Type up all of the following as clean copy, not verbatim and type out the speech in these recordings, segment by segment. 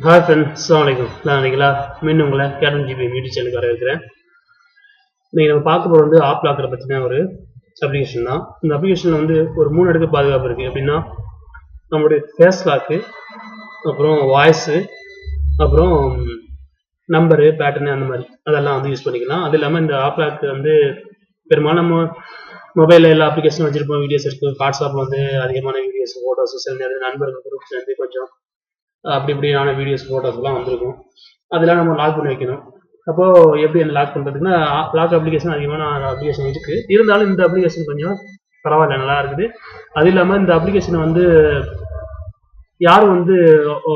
Hi friends, அஸ்ஸலாமு அலைக்கும். நான் நினைங்களா மீண்டும் உங்களை கேட்டன் ஜிபி யூடியூப் சேனலுக்கு வர இருக்கிறேன். இன்னைக்கு நம்ம பார்க்க போகிறது வந்து ஆப் லாக்கரை பற்றின ஒரு அப்ளிகேஷன் தான். இந்த அப்ளிகேஷனில் வந்து ஒரு 3 அடுக்கு பாதுகாப்பு இருக்குது. எப்படின்னா நம்மளுடைய ஃபேஸ் லாக்கு, அப்புறம் வாய்ஸு, அப்புறம் நம்பரு, பேட்டர்னு அந்த மாதிரி அதெல்லாம் வந்து யூஸ் பண்ணிக்கலாம். அது இல்லாமல் இந்த ஆப் லாக் வந்து பெரும்பாலும் நம்ம மொபைலில் எல்லா அப்ளிகேஷனும் வச்சுருப்போம். வீடியோஸ் இருக்குது. வாட்ஸ்அப் வந்து அதிகமான வீடியோஸ், ஃபோட்டோஸ், சோசியல் மீடியா, நண்பர்கள் குரூப்ஸ் வந்து கொஞ்சம் அப்படி இப்படியான வீடியோஸ் ஃபோட்டோஸ்லாம் வந்திருக்கும். அதெல்லாம் நம்ம லாக் பண்ணி வைக்கணும். அப்போது எப்படி அந்த லாக் பண்ணுறதுக்குன்னா லாக் அப்ளிகேஷன் அதிகமான அப்ளிகேஷன் இருக்குது. இருந்தாலும் இந்த அப்ளிகேஷன் கொஞ்சம் பரவாயில்ல, நல்லா இருக்குது. அது இல்லாமல் இந்த அப்ளிகேஷனை வந்து யாரும் வந்து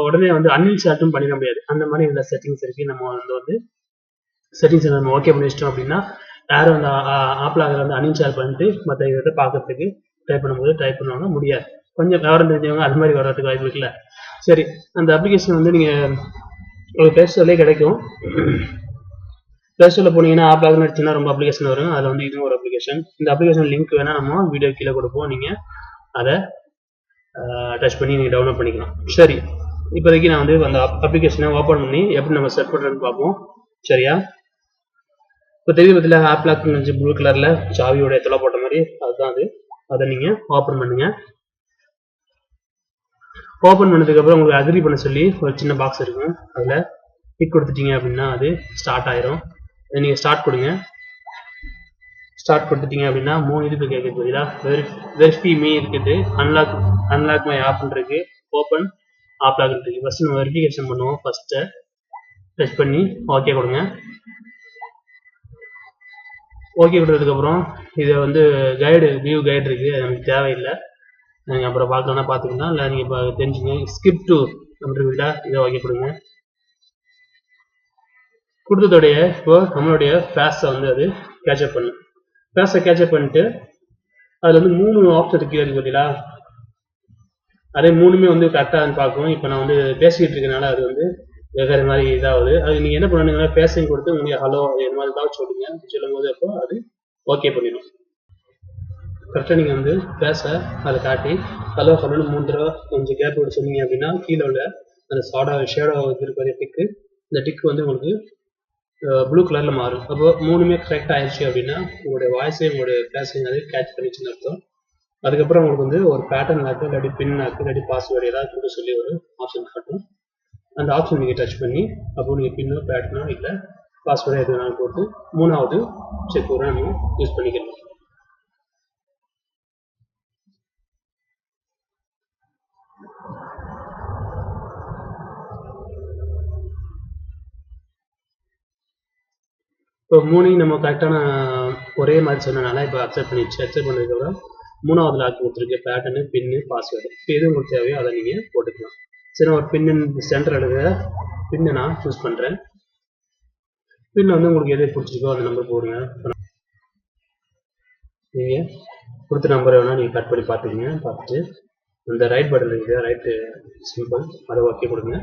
உடனே வந்து அன்இன்ஸ்டாலும் பண்ணிட முடியாது. அந்த மாதிரி இதில் செட்டிங்ஸ் இருக்குது. நம்ம வந்து செட்டிங்ஸை நம்ம ஓகே பண்ணி வச்சிட்டோம் அப்படின்னா யாரும் அந்த ஆப் லாக்கரை வந்து அன்இன்ஸ்டால் பண்ணிட்டு மற்ற இதை பார்க்கறதுக்கு டைப் பண்ணாலும் முடியாது. கொஞ்சம் விவரம் தெரிஞ்சவங்க அது மாதிரி வர்றதுக்கு வாய்ப்பு இருக்குல்ல. சரி, அந்த அப்ளிகேஷன் வந்து நீங்கள் ஒரு ப்ளே ஸ்டோர்லேயே கிடைக்கும். ப்ளே ஸ்டோரில் போனீங்கன்னா ஆப் லாக்னு அடிச்சுன்னா ரொம்ப அப்ளிகேஷன் வரும். அதில் வந்து இதுவும் ஒரு அப்ளிகேஷன். இந்த அப்ளிகேஷன் லிங்க் வேணால் நம்ம வீடியோ கீழே கொடுப்போம். நீங்கள் அதை டச் பண்ணி நீங்கள் டவுன்லோட் பண்ணிக்கலாம். சரி, இப்போதைக்கு நான் வந்து அந்த அப்ளிகேஷனை ஓப்பன் பண்ணி எப்படி நம்ம செட் பண்ணுறதுன்னு பார்ப்போம். சரியா? இப்போ தெரியுது பற்றில ஆப் லாக் ப்ளூ கலரில் சாவியோடைய தொலை போட்ட மாதிரி அதுதான் அது. அதை நீங்கள் ஓப்பன் பண்ணுங்கள். ஓப்பன் பண்ணதுக்கப்புறம் உங்களுக்கு அக்ரி பண்ண சொல்லி ஒரு சின்ன பாக்ஸ் இருக்கும். அதில் டிக் கொடுத்துட்டீங்க அப்படின்னா அது ஸ்டார்ட் ஆயிரும். நீங்கள் ஸ்டார்ட் கொடுங்க. ஸ்டார்ட் கொடுத்துட்டீங்க அப்படின்னா 3 இதுக்கு கேட்குது. பதிலாக வெரிஃபை மீ இருக்குது, அன்லாக் மை ஆப்னு இருக்கு, ஓப்பன் ஆப் லாக் இருக்குது. ஃபஸ்ட்டு நம்ம வெரிஃபிகேஷன் பண்ணுவோம். ஃபஸ்ட்டு டச் பண்ணி ஓகே கொடுங்க. ஓகே கொடுத்ததுக்கப்புறம் இதை வந்து வியூ கைடு இருக்குது, அது நமக்கு தேவையில்லை. நீங்கள் அப்புறம் பார்க்கலன்னா பார்த்துக்கலாம். இல்லை நீங்கள் இப்போ தெரிஞ்சுங்க. ஸ்கிப் டு அப்படின்றா இதை ஓகே கொடுங்க. கொடுத்ததோடைய இப்போ நம்மளுடைய ஃபேஸை வந்து அது கேட்சப் பண்ணும். ஃபேஸை கேட்சப் பண்ணிட்டு அதில் வந்து 3 ஆப்ஷன் இருக்குது பார்த்தீங்களா. அதே 3மே வந்து கரெக்டாக பார்க்கும். இப்போ நான் வந்து பேசிக்கிட்டு இருக்கனால அது வந்து வேறு மாதிரி இதாகுது. அது நீங்கள் என்ன பண்ணுங்கன்னா ஃபேஸையும் கொடுத்து உங்களுக்கு ஹலோ இது மாதிரி தான் சொல்லும் போது அப்போ அது ஓகே பண்ணிடும். கரெக்டாக நீங்கள் வந்து ஃபேஸை அதை காட்டி ஹலோ ஹலோன்னு 3 தடவை கொஞ்சம் கேப் விட்டு சொன்னீங்க அப்படின்னா கீழே உள்ள அந்த ஷேடோ இருக்கிற டிக்கு, இந்த டிக்கு வந்து உங்களுக்கு ப்ளூ கலரில் மாறும். அப்போ 3மே கரெக்ட் ஆயிடுச்சு அப்படின்னா உங்களுடைய வாய்ஸையும் உங்களுடைய ஃபேஸையும் அது கேட்ச் பண்ணிச்சுன்னு அர்த்தம். அதுக்கப்புறம் உங்களுக்கு வந்து ஒரு பேட்டர்ன் லாக்கு, இல்லாட்டி பின் லாக்கு, இல்லாட்டி பாஸ்வேர்டு ஏதாவது கொடுக்க சொல்லி ஒரு ஆப்ஷன் காட்டும். அந்த ஆப்ஷன் நீங்கள் டச் பண்ணி அப்போ நீங்கள் பின்னோ பேட்டர்னோ இல்லை பாஸ்வேர்டோ எது வேணாலும் போட்டு 3வது செக்யூராக நீங்கள் யூஸ் பண்ணிக்கலாம். இப்போ 3ஐயும் நம்ம கரெக்டான ஒரே மாதிரி சொன்னனால இப்போ அக்செப்ட் பண்ணிடுச்சு. அக்செப்ட் பண்ணதுக்கப்புறம் 3வது லாக் கொடுத்துருக்கு, பேட்டர்னு, பின்னு, பாஸ்வேர்டு. இப்போ எது உங்களுக்கு தேவையோ அதை நீங்கள் போட்டுக்கலாம். சரி, ஒரு பின்னு சென்டர் எடுக்கிற பின்னு நான் சூஸ் பண்ணுறேன். பின்னு வந்து உங்களுக்கு எது பிடிச்சிருக்கோ அந்த நம்பர் போடுங்க. நீங்கள் கொடுத்த நம்பரை வேணால் நீங்கள் கட் பண்ணி பார்த்துக்கங்க. பார்த்துட்டு அந்த ரைட் பட்டன் இருக்குது, ரைட்டு சிம்பிள், அதை ஓகே கொடுங்க.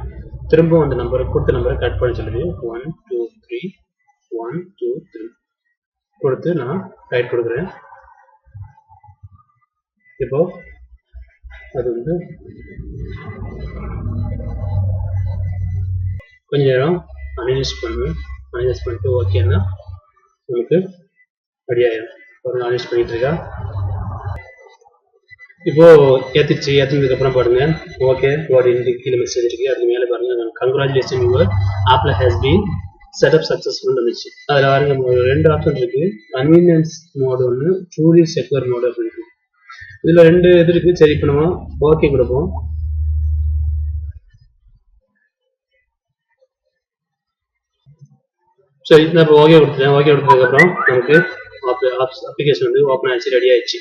திரும்பவும் அந்த கொடுத்த நம்பரை கட் பண்ணி சொல்லுது 1 2 3 1 2 3 கொடுத்து நான் ரைட் கொடுக்குறேன். இப்போ அது வந்து கொஞ்ச நேரம் அனலைஸ் பண்ணிட்டு ஓகேன்னா நமக்கு ரெடி ஆயிடும். ஒரு அனலைஸ் பண்ணிட்டு இருக்கா. இப்போ ஏற்றினதுக்கப்புறம் பாருங்க ஓகே வாட் கீழே மெசேஜ் இருக்கு. அதுக்கு மேலே பாருங்க கங்க்ராச்சுலேஷன் யுவர் ஆப்பில் ஹேஸ் பீன் செட்டப் சக்ஸஸ்ஃபுல் இருந்துச்சு. அதில் பாருங்க 2 ஆப்ஷன் இருக்கு. கன்வீனியன்ஸ் மோடு ஒன்று, ட்ரூலி செக்யூர் மோடு அப்படின்னு. இதில் 2 இது இருக்கு. சரி, இப்போ நம்ம ஓகே கொடுப்போம். சரி, நான் இப்போ ஓகே கொடுத்துட்டேன். ஓகே கொடுத்ததுக்கப்புறம் நமக்கு அப்ளிகேஷன் வந்து ஓப்பன் ஆயிடுச்சு, ரெடி ஆயிடுச்சு.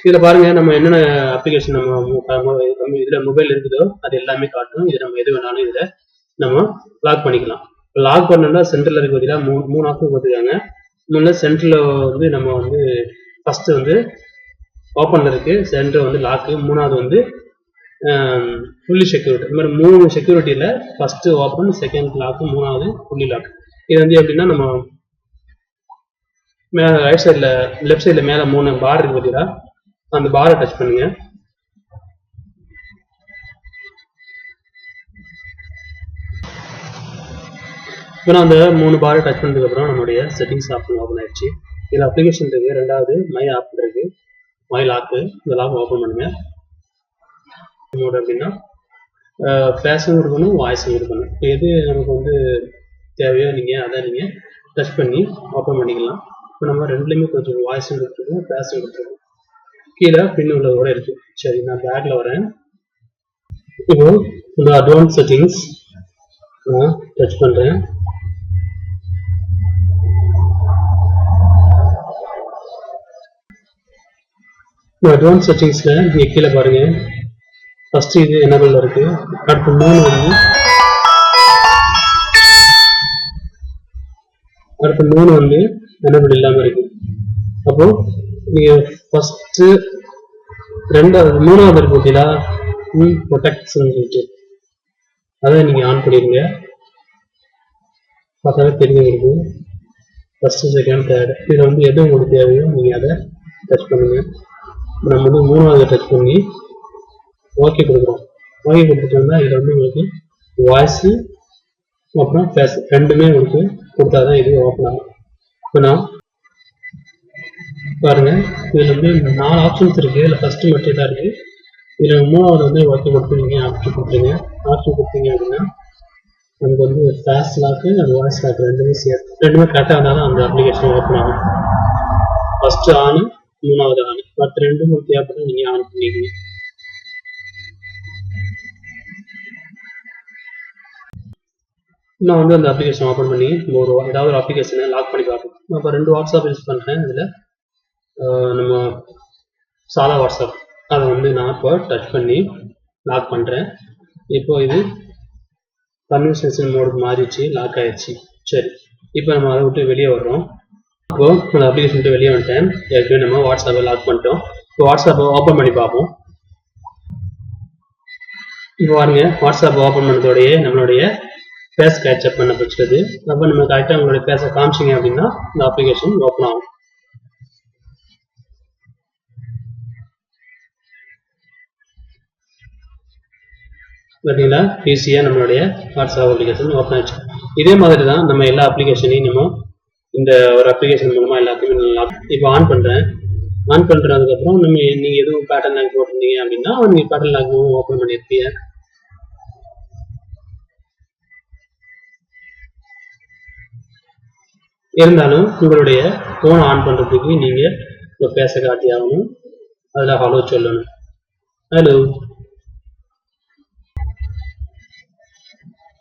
இதில் பாருங்க நம்ம என்னென்ன அப்ளிகேஷன் நம்ம இதில் மொபைல் இருக்குதோ அது எல்லாமே காட்டும். இது நம்ம எது வேணாலும் இதில் நம்ம லாக் பண்ணிக்கலாம். லாக் பண்ணோம்னா சென்டரில் இருக்க பார்த்தீங்கன்னா 3 ஆப்ஷன் கொடுத்துருக்காங்க. முன்னே சென்டரில் வந்து நம்ம வந்து ஃபஸ்ட்டு வந்து ஓப்பனில் இருக்குது, சென்டர் வந்து லாக்கு, 3வது வந்து ஃபுல்லி செக்யூரிட்டி. இந்த மாதிரி 3 செக்யூரிட்டியில் ஃபஸ்ட்டு ஓப்பன், செகண்ட் லாக்கு, 3வது ஃபுல்லி லாக். இது வந்து எப்படின்னா நம்ம மேலே ரைட் சைடில் லெஃப்ட் சைடில் மேலே 3 பார் இருக்குது பார்த்தீங்களா, அந்த பாரை டச் பண்ணுங்க. இப்போ நான் அந்த 3 பாரை டச் பண்ணதுக்கப்புறம் நம்மளுடைய செட்டிங்ஸ் ஆப்ஷன் ஓப்பன் ஆயிடுச்சு. இதில் அப்ளிகேஷன் இருக்குது, ரெண்டாவது மை ஆப் இருக்குது, மை லாக்கு. இந்த லாக் ஓப்பன் பண்ணுங்க. மோட் அப்படின்னா ஃபேஸும் இருக்கணும், வாய்ஸும் இருக்கணும். இப்போ எது நமக்கு வந்து தேவையோ அதை நீங்கள் டச் பண்ணி ஓப்பன் பண்ணிக்கலாம். இப்போ நம்ம ரெண்டுலேயுமே கொஞ்சம் வாய்ஸும் கொடுத்துருக்கோம், ஃபேஸும் கொடுத்துருக்கோம். கீழே பின் உள்ளது கூட இருக்குது. சரி, நான் பேக்கில் வரேன். இப்போ இந்த அட்வான்ஸ் செட்டிங்ஸ் நான் டச் பண்ணுறேன். அட்வான்ஸ் செட்டிங்ஸில் நீங்கள் கீழே பாருங்கள். ஃபஸ்ட்டு இது எனபிள் இருக்குது. அடுத்து 3 வந்து எனபிள் இல்லாமல் இருக்குது. அப்போது நீங்கள் ஃபஸ்ட்டு 2வது 3வது இருக்கு பார்த்தீங்களா, ப்ரொடெக்ட்ஸ்ன்னு சொல்லிட்டு அதை நீங்கள் ஆன் பண்ணிடுங்க. பார்த்தாலே தெரிஞ்சுருக்கு. ஃபஸ்ட்டு, செகண்ட், தேர்டு இதில் வந்து எது உங்களுக்கு தேவையோ நீங்கள் அதை டச் பண்ணுங்கள். நம்ம வந்து 3வது டச் பண்ணி ஓகே கொடுக்குறோம். ஓகே கொடுத்துட்டோம்னா இதில் வந்து உங்களுக்கு வாய்ஸு அப்புறம் ஃபேஸ் ரெண்டுமே உங்களுக்கு கொடுத்தா தான் இது ஓப்பன் ஆகும். இப்போ நான் பாருங்கள், இதில் வந்து 4 ஆப்ஷன்ஸ் இருக்குது. இதில் ஃபஸ்ட்டு மட்டும் தான் இருக்குது. இதில் 3வது வந்து ஓகே கொடுத்துருங்க, ஆப்ஷன் கொடுத்துருங்க. ஆப்ஷன் கொடுத்தீங்க அப்படின்னா நமக்கு வந்து ஃபேஸ் லாக்கு அது வாய்ஸ் லாக்கு ரெண்டுமே கரெக்டாக இருந்தால் தான் அந்த அப்ளிகேஷன் ஓப்பன் ஆகும். ஃபஸ்ட்டு ஆனு, 3வது ஆனு, மற்ற ரெண்டும் உங்களுக்கு தேவைப்பட்டால் நீங்கள் ஆன் பண்ணிடுங்க. நான் வந்து அந்த அப்ளிகேஷன் ஓப்பன் பண்ணி ஏதாவது ஒரு அப்ளிகேஷனை லாக் பண்ணி பார்ப்போம். நான் இப்போ 2 வாட்ஸ்அப் யூஸ் பண்ணுறேன். இதில் நம்ம சாதா வாட்ஸ்அப் அதை வந்து நான் இப்போ டச் பண்ணி லாக் பண்ணுறேன். இப்போ இது கன்வர்சேஷன் மோடுக்கு மாறிடுச்சு, லாக் ஆயிடுச்சு. சரி, இப்போ நம்ம அதை விட்டு வெளியே வர்றோம். இப்போது அந்த அப்ளிகேஷன் விட்டு வெளியே வந்துட்டேன். ஏற்கனவே நம்ம வாட்ஸ்அப்பை லாக் பண்ணிட்டோம். இப்போ வாட்ஸ்அப்பை ஓப்பன் பண்ணி பார்ப்போம். இப்போ பாருங்க, வாட்ஸ்அப் ஓப்பன் பண்ணதோடையே நம்மளுடைய ஃபேஸ் கேட்சப் பண்ண வச்சுருது. அப்போ நம்ம கரெக்டாக உங்களுடைய ஃபேஸை காமிச்சிங்க அப்படின்னா இந்த அப்ளிகேஷன் ஓப்பன் ஆகும். பார்த்தீங்களா, ஈஸியாக நம்மளுடைய வாட்ஸ்அப் அப்ளிகேஷன் ஓப்பன் ஆயிடுச்சு. இதே மாதிரி தான் நம்ம எல்லா அப்ளிகேஷனையும் நம்ம இந்த ஒரு அப்ளிகேஷன் மூலமாக எல்லாத்தையுமே இப்போ ஆன் பண்ணுறேன். ஆன் பண்ணுறதுக்கப்புறம் நீங்கள் எதுவும் பேட்டர்ன் லாக் போட்டிருந்தீங்க அப்படின்னா நீங்கள் பேட்டர்ன் லாக் ஓப்பன் பண்ணியிருப்பீங்க. இருந்தாலும் உங்களுடைய ஃபோனை ஆன் பண்ணுறதுக்கு நீங்கள் உங்கள் ஃபேஸை காட்டி ஆகணும். அதில் ஹலோ சொல்லணும். ஹலோ.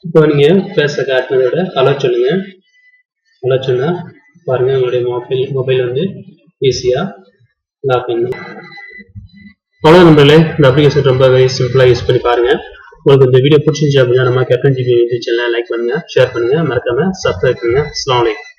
இப்போ நீங்கள் ஃபேஸை காட்டினதோட ஹலோ சொல்லுங்கள். ஹலோ சொன்னால் பாருங்கள், உங்களுடைய மொபைல் வந்து ஈஸியாக லாக் பண்ணணும். அவ்வளோ நம்பர்களே, இந்த அப்ளிகேஷன் ரொம்ப வெரி சிம்பிளாக யூஸ் பண்ணி பாருங்கள். உங்களுக்கு இந்த வீடியோ பிடிச்சிருந்துச்சு அப்படின்னா நம்ம கேப்டன் ஜிபி யூடியூப் சேனலை லைக் பண்ணுங்கள், ஷேர் பண்ணுங்கள், மறக்காமல் சப்ஸ்கிரைப் பண்ணுங்கள். அஸ்ஸலாமு அலைக்கும்.